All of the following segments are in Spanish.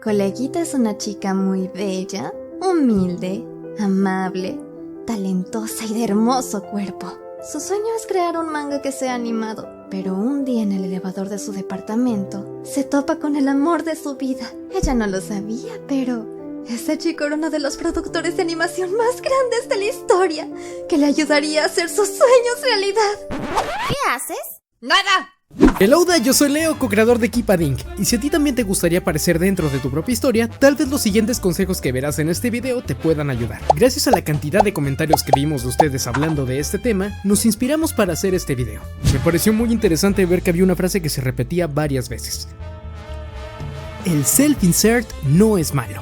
Coleguita es una chica muy bella, humilde, amable, talentosa y de hermoso cuerpo. Su sueño es crear un manga que sea animado, pero un día en el elevador de su departamento se topa con el amor de su vida. Ella no lo sabía, pero ese chico era uno de los productores de animación más grandes de la historia, que le ayudaría a hacer sus sueños realidad. ¿Qué haces? ¡Nada! Hola, yo soy Leo, co-creador de Keep Adding, y si a ti también te gustaría aparecer dentro de tu propia historia, tal vez los siguientes consejos que verás en este video te puedan ayudar. Gracias a la cantidad de comentarios que vimos de ustedes hablando de este tema, nos inspiramos para hacer este video. Me pareció muy interesante ver que había una frase que se repetía varias veces. El self-insert no es malo.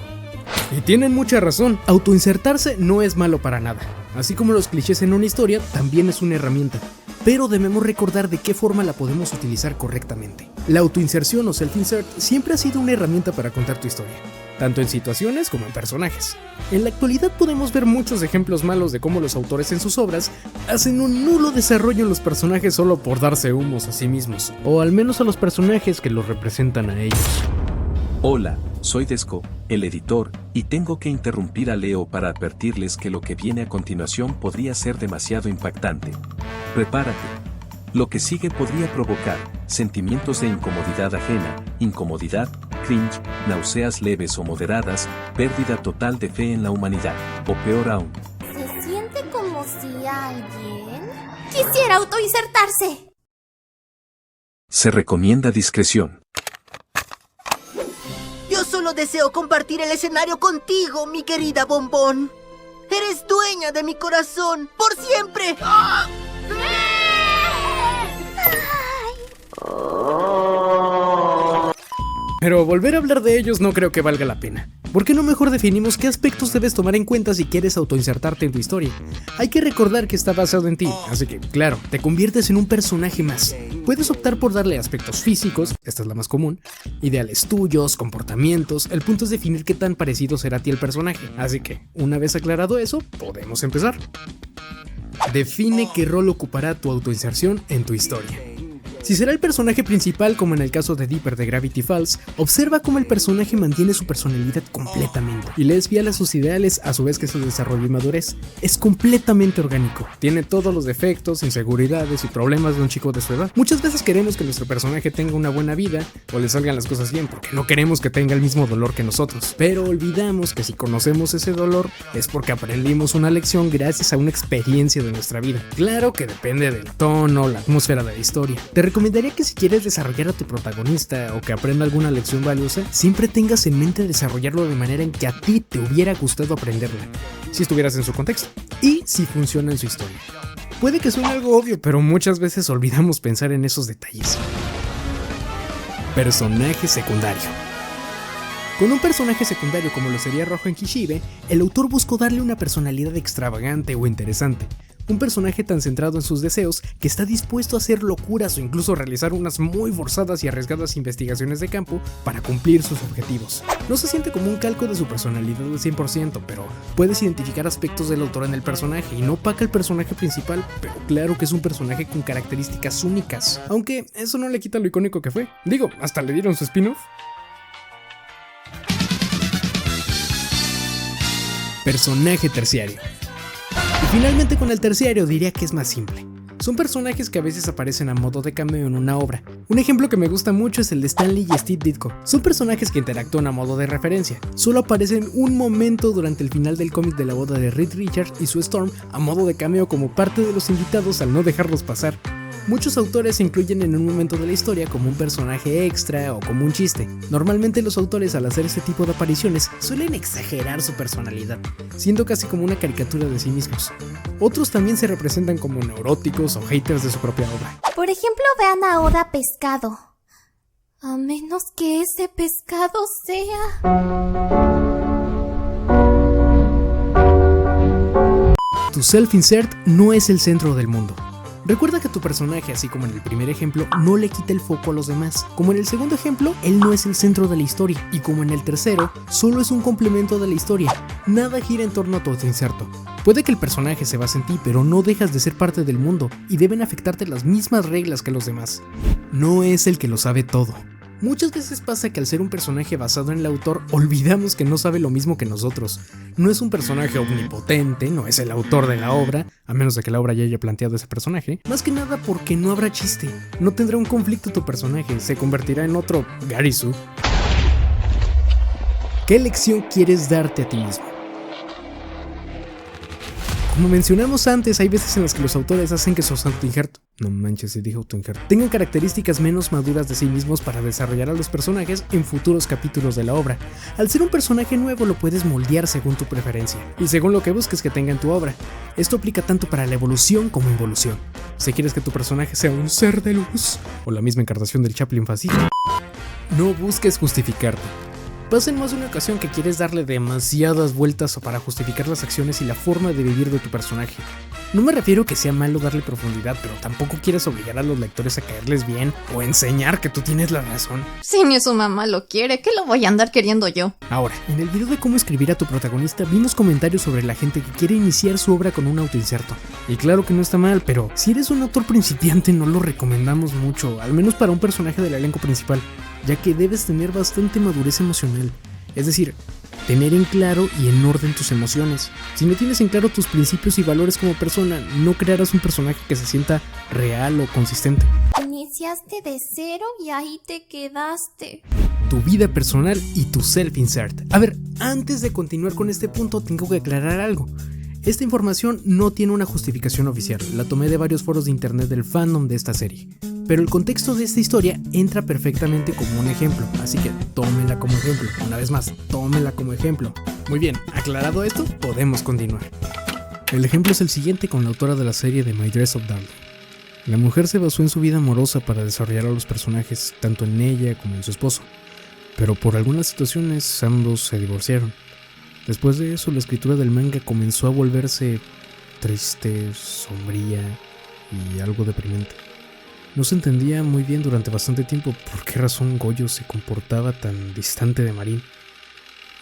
Y tienen mucha razón, autoinsertarse no es malo para nada. Así como los clichés en una historia, también es una herramienta. Pero debemos recordar de qué forma la podemos utilizar correctamente. La autoinserción o self-insert siempre ha sido una herramienta para contar tu historia, tanto en situaciones como en personajes. En la actualidad podemos ver muchos ejemplos malos de cómo los autores en sus obras hacen un nulo desarrollo en los personajes solo por darse humos a sí mismos, o al menos a los personajes que los representan a ellos. Hola, soy Desco, el editor, y tengo que interrumpir a Leo para advertirles que lo que viene a continuación podría ser demasiado impactante. Prepárate. Lo que sigue podría provocar sentimientos de incomodidad ajena, incomodidad, cringe, náuseas leves o moderadas, pérdida total de fe en la humanidad, o peor aún. Se siente como si alguien quisiera autoinsertarse. Se recomienda discreción. Yo solo deseo compartir el escenario contigo, mi querida Bombón. Eres dueña de mi corazón, por siempre. ¡Ah! Pero volver a hablar de ellos no creo que valga la pena. ¿Por qué no mejor definimos qué aspectos debes tomar en cuenta si quieres autoinsertarte en tu historia? Hay que recordar que está basado en ti, así que, claro, te conviertes en un personaje más. Puedes optar por darle aspectos físicos, esta es la más común, ideales tuyos, comportamientos, el punto es definir qué tan parecido será a ti el personaje. Así que, una vez aclarado eso, podemos empezar. Define qué rol ocupará tu autoinserción en tu historia. Si será el personaje principal, como en el caso de Dipper de Gravity Falls, observa cómo el personaje mantiene su personalidad completamente y le es fiel a sus ideales a su vez que su desarrollo y madurez. Es completamente orgánico, tiene todos los defectos, inseguridades y problemas de un chico de su edad. Muchas veces queremos que nuestro personaje tenga una buena vida o le salgan las cosas bien porque no queremos que tenga el mismo dolor que nosotros, pero olvidamos que si conocemos ese dolor es porque aprendimos una lección gracias a una experiencia de nuestra vida. Claro que depende del tono, la atmósfera de la historia. Te recomendaría que si quieres desarrollar a tu protagonista o que aprenda alguna lección valiosa, siempre tengas en mente desarrollarlo de manera en que a ti te hubiera gustado aprenderla, si estuvieras en su contexto, y si funciona en su historia. Puede que suene algo obvio, pero muchas veces olvidamos pensar en esos detalles. Personaje secundario. Con un personaje secundario como lo sería Rojo en Kishibe, el autor buscó darle una personalidad extravagante o interesante. Un personaje tan centrado en sus deseos que está dispuesto a hacer locuras o incluso realizar unas muy forzadas y arriesgadas investigaciones de campo para cumplir sus objetivos. No se siente como un calco de su personalidad al 100%, pero puedes identificar aspectos del autor en el personaje y no opaca el personaje principal, pero claro que es un personaje con características únicas, aunque eso no le quita lo icónico que fue. Digo, hasta le dieron su spin-off. Personaje terciario. Y finalmente con el terciario diría que es más simple. Son personajes que a veces aparecen a modo de cameo en una obra. Un ejemplo que me gusta mucho es el de Stan Lee y Steve Ditko. Son personajes que interactúan a modo de referencia. Solo aparecen un momento durante el final del cómic de la boda de Reed Richards y su Storm a modo de cameo como parte de los invitados al no dejarlos pasar. Muchos autores se incluyen en un momento de la historia como un personaje extra o como un chiste. Normalmente los autores al hacer este tipo de apariciones suelen exagerar su personalidad, siendo casi como una caricatura de sí mismos. Otros también se representan como neuróticos o haters de su propia obra. Por ejemplo, vean a Oda Pescado. A menos que ese pescado sea... Tu self-insert no es el centro del mundo. Recuerda que tu personaje, así como en el primer ejemplo, no le quita el foco a los demás. Como en el segundo ejemplo, él no es el centro de la historia. Y como en el tercero, solo es un complemento de la historia. Nada gira en torno a tu autoinserto. Puede que el personaje se base en ti, pero no dejas de ser parte del mundo y deben afectarte las mismas reglas que los demás. No es el que lo sabe todo. Muchas veces pasa que al ser un personaje basado en el autor, olvidamos que no sabe lo mismo que nosotros. No es un personaje omnipotente, no es el autor de la obra, a menos de que la obra ya haya planteado ese personaje. Más que nada porque no habrá chiste, no tendrá un conflicto tu personaje, se convertirá en otro Garisu. ¿Qué lección quieres darte a ti mismo? Como mencionamos antes, hay veces en las que los autores hacen que sus autoinjertos, no manches si dije autoinjerto, tengan características menos maduras de sí mismos para desarrollar a los personajes en futuros capítulos de la obra. Al ser un personaje nuevo lo puedes moldear según tu preferencia y según lo que busques que tenga en tu obra. Esto aplica tanto para la evolución como involución. Si quieres que tu personaje sea un ser de luz o la misma encarnación del Chaplin fascista, no busques justificarte. Pasa en más de una ocasión que quieres darle demasiadas vueltas para justificar las acciones y la forma de vivir de tu personaje. No me refiero a que sea malo darle profundidad, pero tampoco quieres obligar a los lectores a caerles bien o enseñar que tú tienes la razón. Si ni su mamá lo quiere, ¿qué lo voy a andar queriendo yo? Ahora, en el video de cómo escribir a tu protagonista vimos comentarios sobre la gente que quiere iniciar su obra con un autoinserto. Y claro que no está mal, pero si eres un autor principiante no lo recomendamos mucho, al menos para un personaje del elenco principal, ya que debes tener bastante madurez emocional. Es decir, tener en claro y en orden tus emociones. Si no tienes en claro tus principios y valores como persona, no crearás un personaje que se sienta real o consistente. Iniciaste de cero y ahí te quedaste. Tu vida personal y tu self-insert. A ver, antes de continuar con este punto tengo que aclarar algo. Esta información no tiene una justificación oficial, la tomé de varios foros de internet del fandom de esta serie. Pero el contexto de esta historia entra perfectamente como un ejemplo, así que tómela como ejemplo. Una vez más, tómela como ejemplo. Muy bien, aclarado esto, podemos continuar. El ejemplo es el siguiente con la autora de la serie de My Dress Up Darling. La mujer se basó en su vida amorosa para desarrollar a los personajes, tanto en ella como en su esposo. Pero por algunas situaciones ambos se divorciaron. Después de eso, la escritura del manga comenzó a volverse triste, sombría y algo deprimente. No se entendía muy bien durante bastante tiempo por qué razón Goyo se comportaba tan distante de Marin.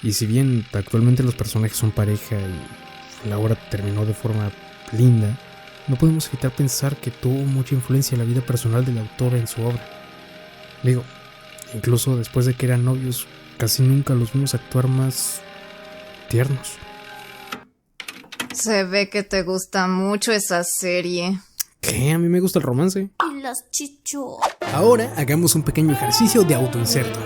Y si bien actualmente los personajes son pareja y la obra terminó de forma linda, no podemos evitar pensar que tuvo mucha influencia en la vida personal del autor en su obra. Digo, incluso después de que eran novios, casi nunca los vimos actuar más tiernos. Se ve que te gusta mucho esa serie. ¿Qué? A mí me gusta el romance. Y las chichos. Ahora hagamos un pequeño ejercicio de autoinserto.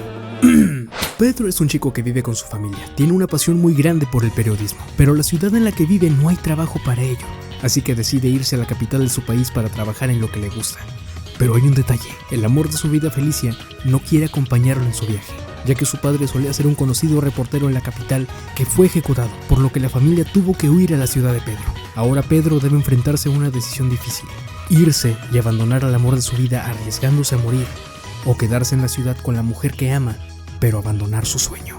Pedro es un chico que vive con su familia. Tiene una pasión muy grande por el periodismo, pero la ciudad en la que vive no hay trabajo para ello. Así que decide irse a la capital de su país para trabajar en lo que le gusta. Pero hay un detalle. El amor de su vida, Felicia, no quiere acompañarlo en su viaje, ya que su padre solía ser un conocido reportero en la capital que fue ejecutado, por lo que la familia tuvo que huir a la ciudad de Pedro. Ahora Pedro debe enfrentarse a una decisión difícil: irse y abandonar al amor de su vida arriesgándose a morir, o quedarse en la ciudad con la mujer que ama, pero abandonar su sueño.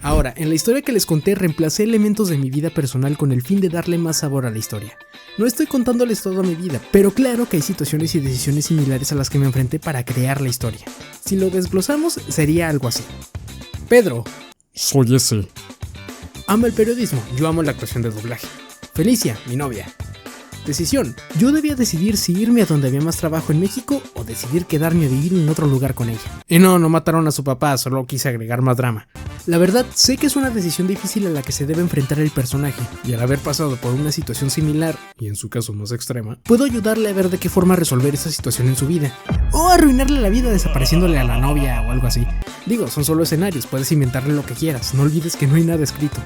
Ahora, en la historia que les conté, reemplacé elementos de mi vida personal con el fin de darle más sabor a la historia. No estoy contándoles toda mi vida, pero claro que hay situaciones y decisiones similares a las que me enfrenté para crear la historia. Si lo desglosamos, sería algo así. Pedro: soy ese. Ama el periodismo, yo amo la actuación de doblaje. Felicia, mi novia. Decisión: yo debía decidir si irme a donde había más trabajo en México o decidir quedarme a vivir en otro lugar con ella. Y no mataron a su papá, solo quise agregar más drama. La verdad, sé que es una decisión difícil a la que se debe enfrentar el personaje, y al haber pasado por una situación similar, y en su caso más extrema, puedo ayudarle a ver de qué forma resolver esa situación en su vida. O arruinarle la vida desapareciéndole a la novia o algo así. Digo, son solo escenarios, puedes inventarle lo que quieras, no olvides que no hay nada escrito.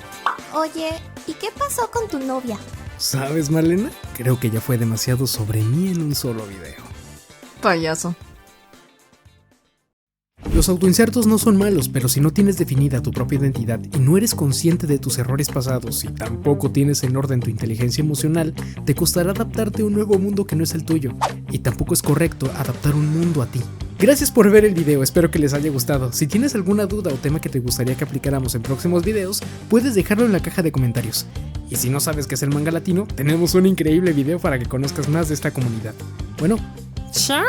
Oye, ¿y qué pasó con tu novia? ¿Sabes, Marlena? Creo que ya fue demasiado sobre mí en un solo video. Payaso. Los autoinsertos no son malos, pero si no tienes definida tu propia identidad y no eres consciente de tus errores pasados y tampoco tienes en orden tu inteligencia emocional, te costará adaptarte a un nuevo mundo que no es el tuyo, y tampoco es correcto adaptar un mundo a ti. Gracias por ver el video, espero que les haya gustado. Si tienes alguna duda o tema que te gustaría que aplicáramos en próximos videos, puedes dejarlo en la caja de comentarios. Y si no sabes qué es el manga latino, tenemos un increíble video para que conozcas más de esta comunidad. Bueno, ¡chao!